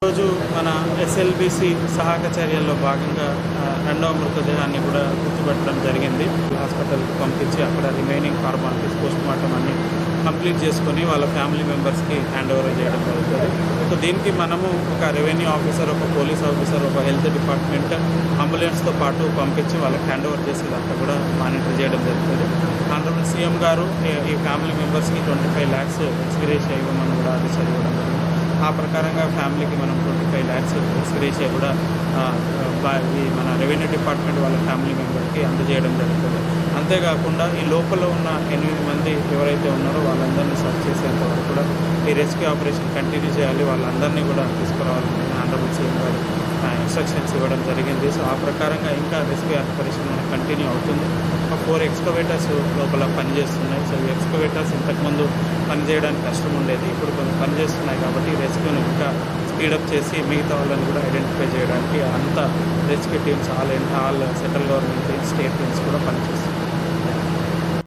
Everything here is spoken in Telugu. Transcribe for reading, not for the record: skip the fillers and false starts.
రోజు మన ఎస్ఎల్బిసి సహాయక చర్యల్లో భాగంగా రెండవ మృతదేహాన్ని కూడా గుర్తుపెట్టడం జరిగింది. హాస్పిటల్కి పంపించి అక్కడ రిమైనింగ్ ఫార్మాలిటీస్ పోస్ట్ మార్టం అన్ని కంప్లీట్ చేసుకొని వాళ్ళ ఫ్యామిలీ మెంబర్స్కి హ్యాండ్ ఓవర్ చేయడం జరుగుతుంది. సో దీనికి మనము ఒక రెవెన్యూ ఆఫీసర్, ఒక పోలీస్ ఆఫీసర్, ఒక హెల్త్ డిపార్ట్మెంట్, అంబులెన్స్తో పాటు పంపించి వాళ్ళకి హ్యాండ్ ఓవర్ చేసేదాకా కూడా మానిటర్ చేయడం జరుగుతుంది. ఆనరబుల్ సీఎం గారు ఈ ఫ్యామిలీ మెంబర్స్కి 25 lakhs ఎక్స్గ్రేషియా ఇవ్వమని కూడా ఆదేశాలు ఇవ్వడం జరిగింది. ఆ ప్రకారంగా ఫ్యామిలీకి మనం 25 lakhs ఎక్స్గ్రేషియా కూడా ఈ మన రెవెన్యూ డిపార్ట్మెంట్ వాళ్ళ ఫ్యామిలీ మెంబర్కి అందజేయడం జరుగుతుంది. అంతేకాకుండా ఈ లోపల ఉన్న 8 మంది ఎవరైతే ఉన్నారో వాళ్ళందరినీ సర్చ్ చేసేంత వరకు కూడా ఈ రెస్క్యూ ఆపరేషన్ కంటిన్యూ చేయాలి, వాళ్ళందరినీ కూడా తీసుకురావాలని ఆనరబుల్ సీఎం గారు ఇన్స్ట్రక్షన్స్ ఇవ్వడం జరిగింది. సో ఆ ప్రకారంగా ఇంకా రెస్క్యూ ఆపరేషన్ మనకు కంటిన్యూ అవుతుంది. 4 ఎక్స్కవేటర్స్ లోపల పనిచేస్తున్నాయి. సో ఈ ఎక్స్కవేటర్స్ ఇంతకుముందు పనిచేయడానికి కష్టం ఉండేది, ఇప్పుడు కొంచెం పనిచేస్తున్నాయి కాబట్టి రెస్క్యూను ఇంకా స్పీడప్ చేసి మిగతా వాళ్ళని కూడా ఐడెంటిఫై చేయడానికి అంతా rescue teams all central government state teams కూడా పనిచేస్తున్నాయి.